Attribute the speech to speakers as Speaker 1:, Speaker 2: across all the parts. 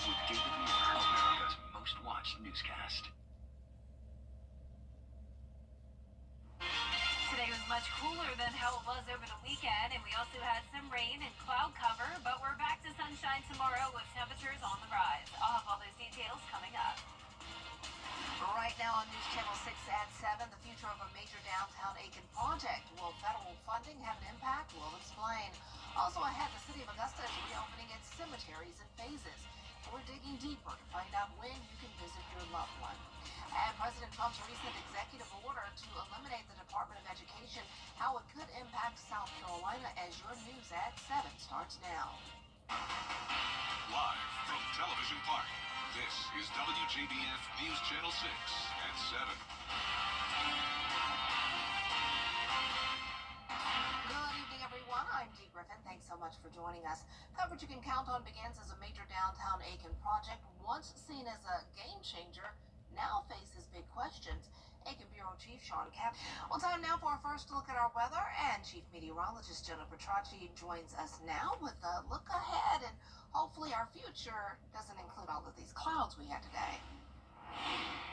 Speaker 1: with David Muir, America's most watched newscast.
Speaker 2: Today was much cooler than how it was over the weekend, and we also had some rain and cloud cover, but we're back to sunshine tomorrow with temperatures on the rise. I'll have all those details coming up.
Speaker 3: Right now on News Channel 6 at 7, the future of a major downtown Aiken project. Will federal funding have an impact? We'll explain. Also ahead, the city of Augusta is reopening its cemeteries in phases. We're digging deeper to find out when you can visit your loved one. And President Trump's recent executive order to eliminate the Department of Education, how it could impact South Carolina, as your news at 7 starts now.
Speaker 4: Live from Television Park, this is WJBF News Channel 6 at 7.
Speaker 3: Good evening, everyone. I'm Dee Griffin. Thanks so much for joining us. Coverage you can count on begins as a major downtown Aiken project, once seen as a game changer, now faces big questions. Aiken Bureau Chief Sean Cap. Well, time now for our first look at our weather, and Chief Meteorologist Jenna Petracci joins us now with a look ahead, and hopefully our future doesn't include all of these clouds we had today.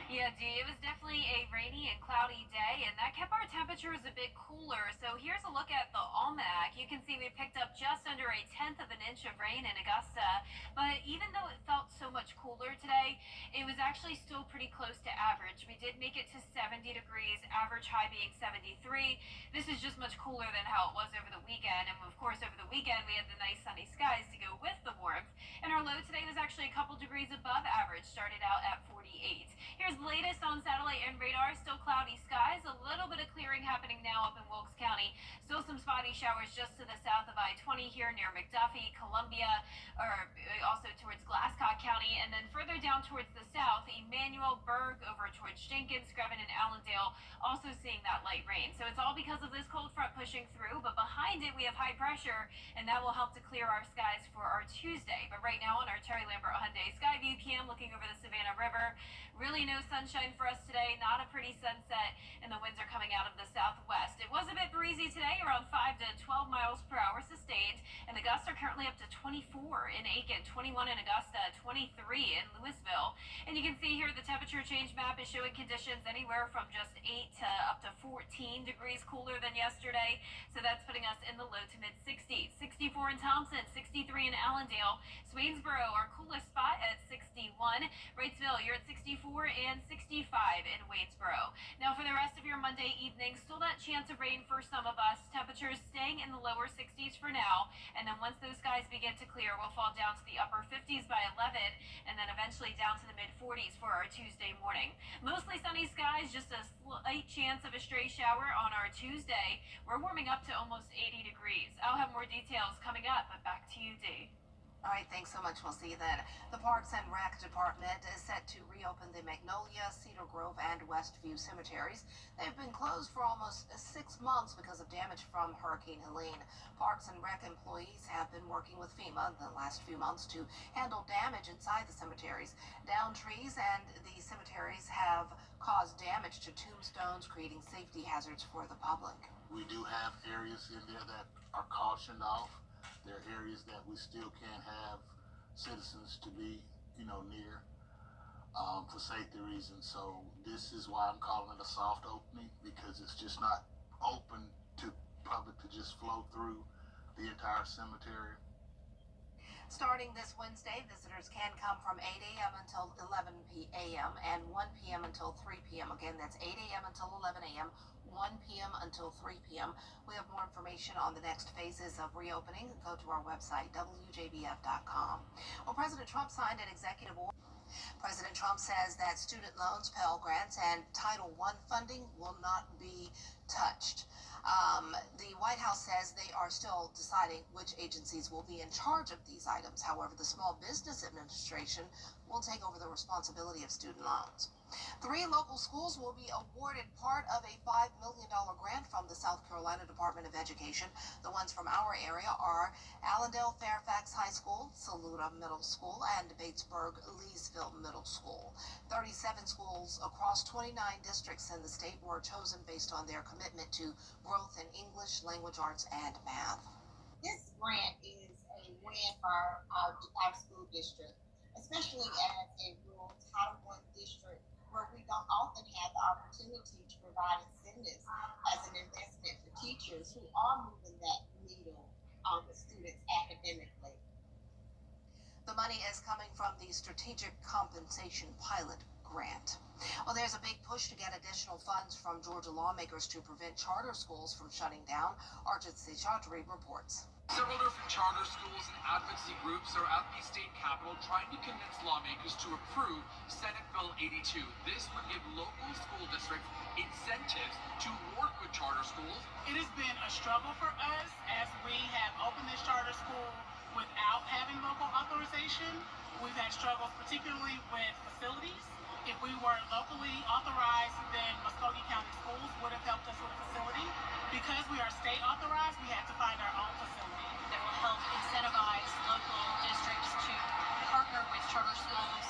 Speaker 2: Yeah, Dee, it was definitely a rainy and cloudy day, and that kept our temperatures a bit cooler. So here's a look at the almanac. You can see we picked up just under 1/10 of an inch of rain in Augusta, but even though it felt so much cooler today, it was actually still pretty close to average. We did make it to 70 degrees, average high being 73. This is just much cooler than how it was over the weekend, and of course over the weekend we had the nice sunny skies to go with the warmth, and our low today was actually a couple degrees above average, started out at 48. Here's the latest on satellite and radar. Still cloudy skies, a little bit of clearing happening now up in Wilkes County. Still some spotty showers just to the south of I-20 here near McDuffie, Columbia, or also towards Glasscock County, and then further down towards the south, Emmanuel, Berg, over towards Jenkins, Screven, and Allendale, also seeing that light rain. So it's all because of this cold front pushing through, but behind it we have high pressure, and that will help to clear our skies for our Tuesday. But right now on our Terry Lambert Hyundai Skyview cam, looking over the Savannah River, really no sunshine for us today, not a pretty sunset, and the winds are coming out of the southwest. It was a bit breezy today, around 5 to 12 miles per hour sustained, and the gusts are currently up to 24 in Aiken, 21 in Augusta, 23 in Louisville. And you can see here the temperature change map is showing conditions anywhere from just 8 to up to 14 degrees cooler than yesterday, so that's putting us in the low to mid 60s. 64 in Thompson, 63 in Allendale, Swainsboro, our coolest spot at 61. Wrightsville, you're at 64, and 65 in Waynesboro. Now for the rest of your Monday evening, still that chance of rain for some of us. Temperatures staying in the lower 60s for now, and then once those skies begin to clear, we'll fall down to the upper 50s by 11, and then eventually down to the mid 40s for our Tuesday morning. Mostly sunny skies, just a slight chance of a stray shower on our Tuesday. We're warming up to almost 80 degrees. I'll have more details coming up, but back to you, Dee.
Speaker 3: All right, thanks so much. We'll see you then. The Parks and Rec Department is set to reopen the Magnolia, Cedar Grove, and Westview cemeteries. They've been closed for almost 6 months because of damage from Hurricane Helene. Parks and Rec employees have been working with FEMA the last few months to handle damage inside the cemeteries. Downed trees and the cemeteries have caused damage to tombstones, creating safety hazards for the public.
Speaker 5: We do have areas in there that are cautioned off. There are areas that we still can't have citizens to be, near for safety reasons. So this is why I'm calling it a soft opening, because it's just not open to public to just flow through the entire cemetery.
Speaker 3: Starting this Wednesday, visitors can come from 8 a.m. until 11 p.m. and 1 p.m. until 3 p.m. Again, that's 8 a.m. until 11 a.m., 1 p.m. until 3 p.m. We have more information on the next phases of reopening. Go to our website, WJBF.com. Well, President Trump signed an executive order. President Trump says that student loans, Pell Grants, and Title I funding will not be touched. The White House says they are still deciding which agencies will be in charge of these items. However, the Small Business Administration will take over the responsibility of student loans. 3 local schools will be awarded part of a $5 million grant from the South Carolina Department of Education. The ones from our area are Allendale Fairfax High School, Saluda Middle School, and Batesburg Leesville Middle School. 37 schools across 29 districts in the state were chosen based on their commitment to growth in English, language arts, and math.
Speaker 6: This grant is a win for our school district. especially as a rural Title I district where we don't often have the opportunity to provide incentives as an investment for teachers who are moving that needle with students academically.
Speaker 3: The money is coming from the Strategic Compensation Pilot Grant. Well, there's a big push to get additional funds from Georgia lawmakers to prevent charter schools from shutting down. Arjit Seshadri reports.
Speaker 7: Several different charter schools and advocacy groups are at the state capitol trying to convince lawmakers to approve Senate Bill 82. This would give local school districts incentives to work with charter schools.
Speaker 8: It has been a struggle for us as we have opened this charter school without having local authorization. We've had struggles particularly with facilities. If we were locally authorized, then Muskogee County Schools would have helped us with a facility. Because we are state authorized, we had to find our own facility.
Speaker 9: That will help incentivize local districts to partner with charter schools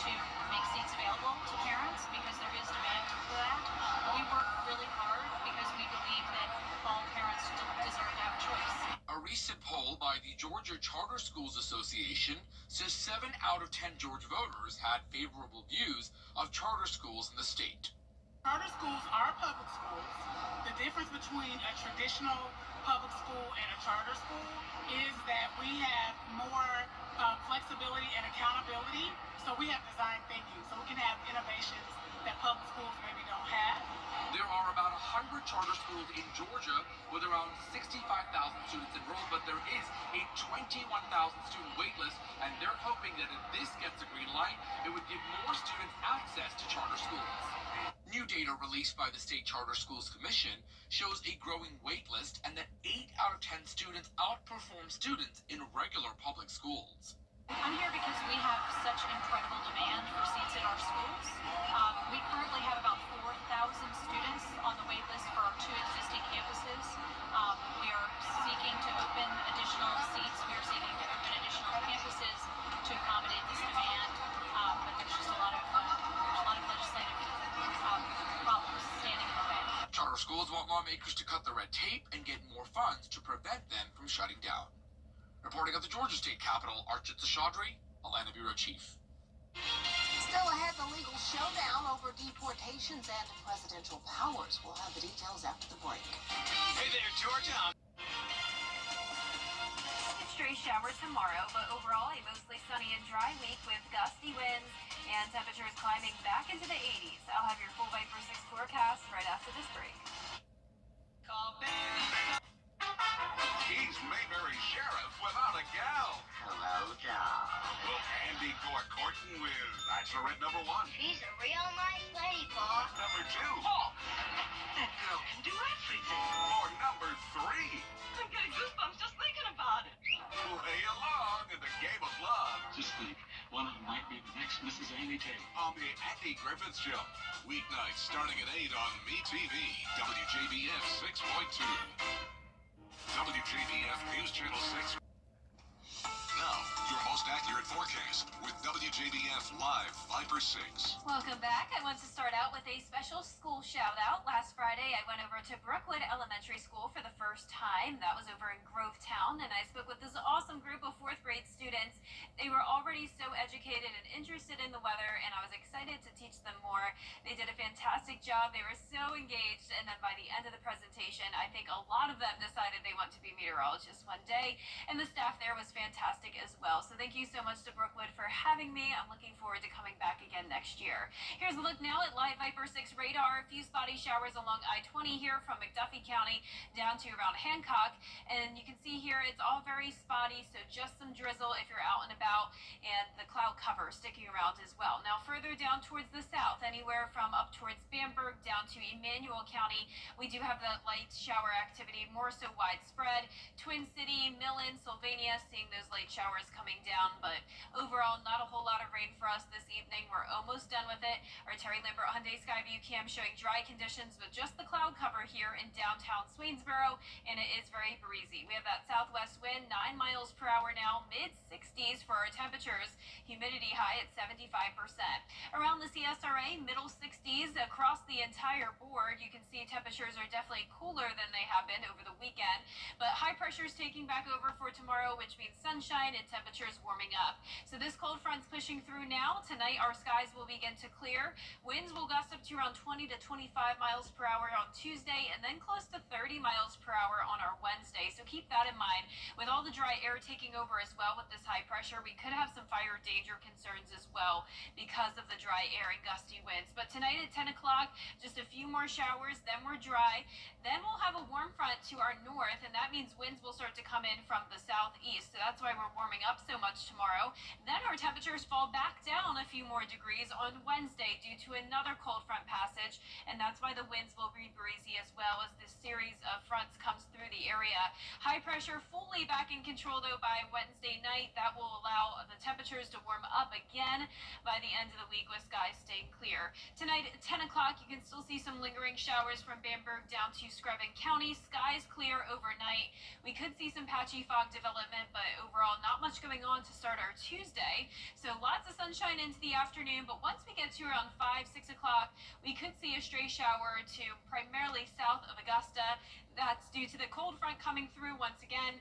Speaker 9: to make seats available to parents because there is demand for that. We work really hard because we believe that all parents deserve to have a choice.
Speaker 7: A recent poll by the Georgia Charter Schools Association says 7 out of 10 Georgia voters had favorable views of charter schools in the state.
Speaker 8: Charter schools are public schools. The difference between a traditional public school and a charter school is that we have more flexibility and accountability. So we have design thinking, so we can have innovations that public schools maybe don't have.
Speaker 7: There are about 100 charter schools in Georgia with around 65,000 students enrolled, but there is a 21,000 student wait list, and they're hoping that if this gets a green light, it would give more students access to charter schools. New data released by the State Charter Schools Commission shows a growing wait list and that 8 out of 10 students outperform students in regular public schools.
Speaker 9: I'm here because we have such incredible demand for seats at our schools. We currently have about 4,000 students on the wait list for our 2 existing campuses. We are seeking to open additional seats. We are seeking to open additional campuses to accommodate this demand. But there's just a lot of legislative problems standing in the way.
Speaker 7: Charter schools want lawmakers to cut the red tape and get more funds to prevent them from shutting down. Reporting at the Georgia State Capitol, Arjit Seshadri, Atlanta Bureau Chief.
Speaker 3: Still ahead, the legal showdown over deportations and presidential powers. We'll have the details after the break.
Speaker 1: Hey there, Georgia.
Speaker 2: Stray shower tomorrow, but overall a mostly sunny and dry week with gusty winds and temperatures climbing back into the 80s. I'll have your full Viper 6 forecast right after this break.
Speaker 4: He's Mayberry Sheriff without a gal.
Speaker 1: Hello, John.
Speaker 4: Will Andy go a courting with Bachelorette number 1?
Speaker 10: She's a real nice lady, Pa.
Speaker 4: Number 2?
Speaker 1: Oh, that girl can do everything.
Speaker 4: Or number 3?
Speaker 10: I'm getting goosebumps just thinking about it.
Speaker 4: Play along in the game of love
Speaker 1: Just think, one of them might be the next Mrs. Amy Taylor.
Speaker 4: on the Andy Griffith Show. Weeknights starting at 8 on MeTV, WJBF 6.2. WJBF News Channel 6. Now, your most accurate forecast with WJBF Live Viper 6.
Speaker 2: Welcome back. I want to start out with a special school shout out. Last Friday, I went over to Brookwood Elementary School for the first time. That was over in Grovetown, and I spoke with this awesome group of 4th grade students. They were already so educated and interested in the weather, and I was excited to teach them more. They did a fantastic job. They were so engaged, and then by the end of the presentation, I think a lot of them decided they want to be meteorologists one day, and the staff there was fantastic as well. So thank you so much to Brookwood for having me. I'm looking forward to coming back again next year. Here's a look now at live Viper 6 radar. A few spotty showers along I-20 here from McDuffie County down to around Hancock. And you can see here it's all very spotty, so just some drizzle if you're out and about, and the cloud cover sticking around as well. Now further down towards the south, anywhere from up towards Bamberg down to Emmanuel County, we do have that light shower activity, more so widespread. Twin City, Millen, Sylvania, seeing those light showers coming down, but overall not a whole lot of rain for us this evening. We're almost done with it. Our Terry Lambert Hyundai Skyview cam showing dry conditions with just the cloud cover here in downtown Swainsboro, and it is very breezy. We have that southwest wind, 9 miles per hour now, mid-60s for our temperatures. Humidity high at 75%. Around the CSRA, middle 60s across the entire board. You can see temperatures are definitely cooler than they have been over the weekend, but high pressure is taking back over for tomorrow, which means sunshine sunshine and temperatures warming up. So this cold front's pushing through now. Tonight our skies will begin to clear. Winds will gust up to around 20 to 25 miles per hour on Tuesday and then close to 30 miles per hour on our Wednesday. So keep that in mind. With all the dry air taking over as well with this high pressure, we could have some fire danger concerns as well because of the dry air and gusty winds. But tonight at 10 o'clock, just a few more showers, then we're dry. Then we'll have a warm front to our north, and that means winds will start to come in from the southeast. So that's why we're warming up so much tomorrow. Then our temperatures fall back down a few more degrees on Wednesday due to another cold front passage, and that's why the winds will be breezy as well as this series of fronts comes through the area. High pressure fully back in control though by Wednesday night. That will allow the temperatures to warm up again by the end of the week with skies staying clear. Tonight at 10 o'clock, you can still see some lingering showers from Bamberg down to Screven County. Skies clear overnight. We could see some patchy fog development, but overall not much going on to start our Tuesday. So lots of sunshine into the afternoon, but once we get to around 5, 6 o'clock, we could see a stray shower to primarily south of Augusta. That's due to the cold front coming through once again.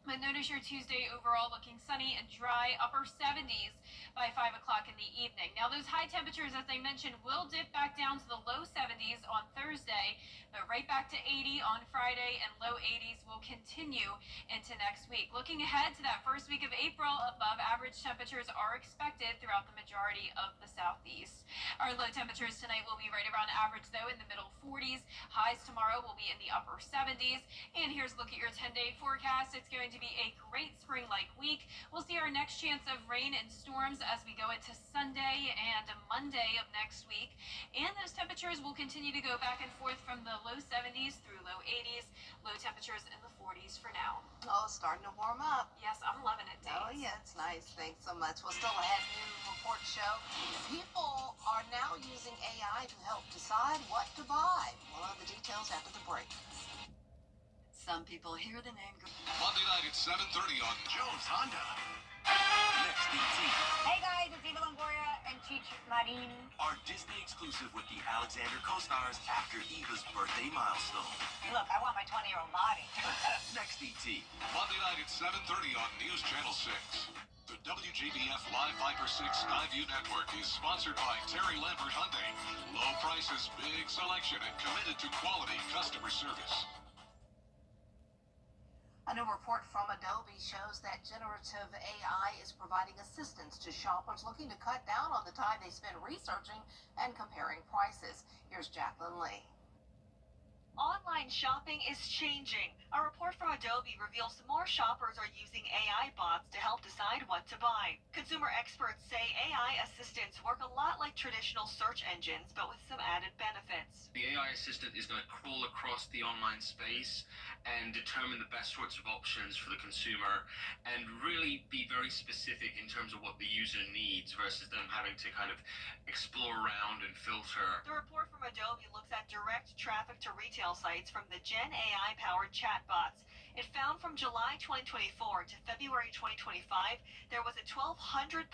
Speaker 2: But notice your Tuesday overall looking sunny and dry, upper 70s by 5 o'clock in the evening. Now those high temperatures, as I mentioned, will dip back down to the low 70s on Thursday, but right back to 80 on Friday, and low 80s will continue into next week. Looking ahead to that first week of April, above average temperatures are expected throughout the majority of the southeast. Our low temperatures tonight will be right around average though, in the middle 40s. Highs tomorrow will be in the upper 70s. And here's a look at your 10-day forecast. It's going to be a great spring-like week. We'll see our next chance of rain and storms as we go into Sunday and Monday of next week. And those temperatures will continue to go back and forth from the low 70s through low 80s. Low temperatures in the 40s for now.
Speaker 3: Oh, starting to warm up.
Speaker 2: Yes, I'm loving it, Dave.
Speaker 3: Oh, yeah, it's nice. Thanks so much. We'll still ahead new report show. People are now using AI to help decide what to buy. We'll have the details after the break.
Speaker 1: Some people hear the name.
Speaker 4: Monday night at 7:30 on
Speaker 1: Jones Honda. Next DT.
Speaker 11: Hey guys, it's Eva Longoria and Cheech Marin.
Speaker 1: Our Disney exclusive with the Alexander co-stars after Eva's birthday milestone.
Speaker 11: Look, I want my 20-year-old body.
Speaker 1: Next DT.
Speaker 4: Monday night at 7:30 on News Channel 6. The WJBF Live Viper 6 Skyview Network is sponsored by Terry Lambert Hyundai. Low prices, big selection, and committed to quality customer service.
Speaker 3: A new report from Adobe shows that generative AI is providing assistance to shoppers looking to cut down on the time they spend researching and comparing prices. Here's Jacqueline Lee.
Speaker 12: Online shopping is changing. A report from Adobe reveals more shoppers are using AI bots to help decide what to buy. Consumer experts say AI assistants work a lot like traditional search engines, but with some added benefits.
Speaker 13: The AI assistant is going to crawl across the online space and determine the best sorts of options for the consumer and really be very specific in terms of what the user needs versus them having to kind of explore around and filter.
Speaker 12: The report from Adobe looks at direct traffic to retail sites from the Gen AI-powered chatbots. It found from July 2024 to February 2025, there was a 1,200%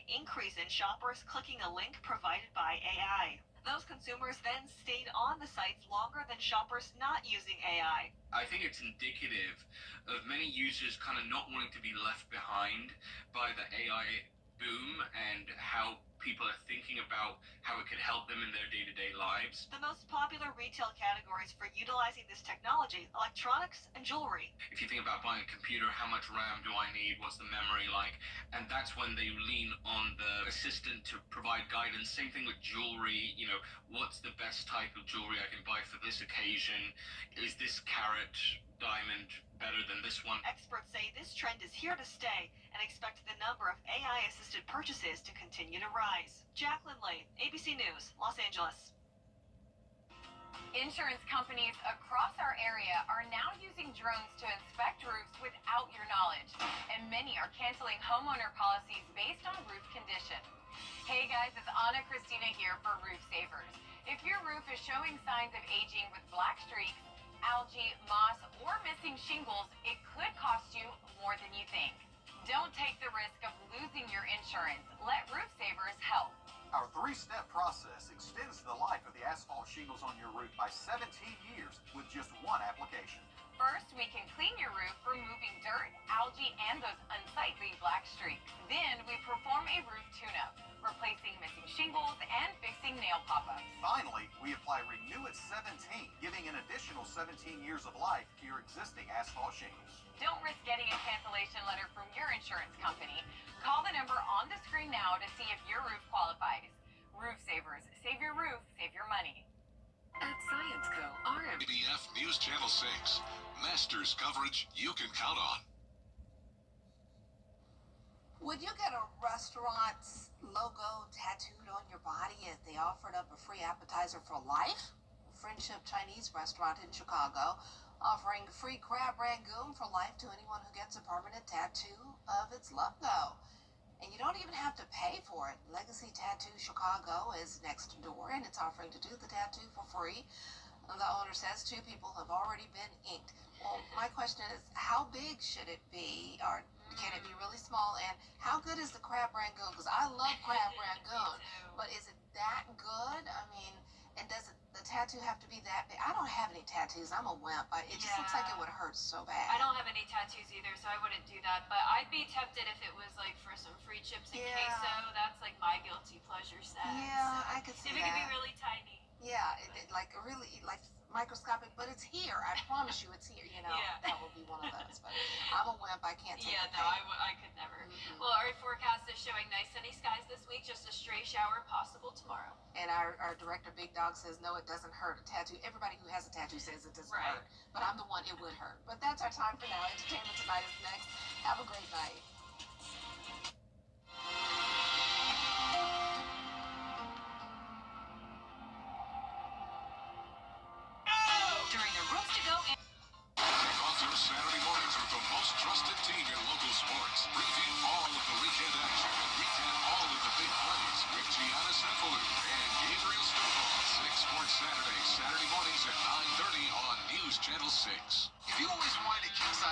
Speaker 12: increase in shoppers clicking a link provided by AI. Those consumers then stayed on the sites longer than shoppers not using AI.
Speaker 13: I think it's indicative of many users kind of not wanting to be left behind by the AI boom and how people are thinking about how it could help them in their day-to-day lives.
Speaker 12: The most popular retail categories for utilizing this technology: electronics and jewelry.
Speaker 13: If you think about buying a computer, how much RAM do I need? What's the memory like? And that's when they lean on the assistant to provide guidance. Same thing with jewelry. You know, what's the best type of jewelry I can buy for this occasion? Is this carat diamond better than this one?
Speaker 12: Experts say this trend is here to stay and expect the number of AI-assisted purchases to continue to rise. Jacqueline Lee, ABC News, Los Angeles.
Speaker 2: Insurance companies across our area are now using drones to inspect roofs without your knowledge, and many are canceling homeowner policies based on roof condition. Hey guys, it's Anna Christina here for Roof Savers. If your roof is showing signs of aging with black streaks, algae, moss, or missing shingles, it could cost you more than you think. Don't take the risk of losing your insurance. Let Roof Savers help.
Speaker 14: Our 3-step process extends the life of the asphalt shingles on your roof by 17 years with just one application.
Speaker 2: For First, we can clean your roof, removing dirt, algae, and those unsightly black streaks. Then, we perform a roof tune-up, replacing missing shingles and fixing nail pop-ups.
Speaker 14: Finally, we apply Renew at 17, giving an additional 17 years of life to your existing asphalt shingles.
Speaker 2: Don't risk getting a cancellation letter from your insurance company. Call the number on the screen now to see if your roof qualifies. Roof Savers. Save your roof, save your money.
Speaker 15: At Science Co,
Speaker 4: WJBF News Channel 6. Masters coverage you can count on.
Speaker 3: Would you get a restaurant's logo tattooed on your body if they offered up a free appetizer for life? Friendship Chinese restaurant in Chicago offering free crab rangoon for life to anyone who gets a permanent tattoo of its logo. And you don't even have to pay for it. Legacy Tattoo Chicago is next door and it's offering to do the tattoo for free. The owner says 2 people have already been inked. Well, my question is, how big should it be? Or can it be really small? And how good is the crab rangoon? Because I love crab rangoon, but is it that good? I mean, and does the tattoo have to be that big? I don't have any tattoos. I'm a wimp. It just looks like it would hurt so bad.
Speaker 9: I don't have any tattoos either, so I wouldn't do that. But I'd be tempted if it was like for some free chips and queso. That's like my guilty pleasure set.
Speaker 3: Yeah, I could see
Speaker 9: if
Speaker 3: that.
Speaker 9: If it could be really tiny.
Speaker 3: Yeah, like really like microscopic, but it's here. I promise you, it's here. You know, that will be one of those. But I'm a wimp. I can't take the pain.
Speaker 9: I could never. Well, our forecast is showing nice sunny skies this week. Just a stray shower possible tomorrow.
Speaker 3: And our director, Big Dog, says no, it doesn't hurt. A tattoo. Everybody who has a tattoo says it doesn't hurt. But I'm the one it would hurt. But that's our time for now. Entertainment Tonight is next. Have a great night.
Speaker 2: During the Rooms to Go
Speaker 4: Kick off your Saturday mornings with the most trusted team in local sports. Preview all of the weekend action and recap all of the big plays with Gianna Sanfilippo and Gabriel Stovall. 6 Sports Saturday mornings at 9:30 on News Channel 6.
Speaker 14: If you always wanted a king-size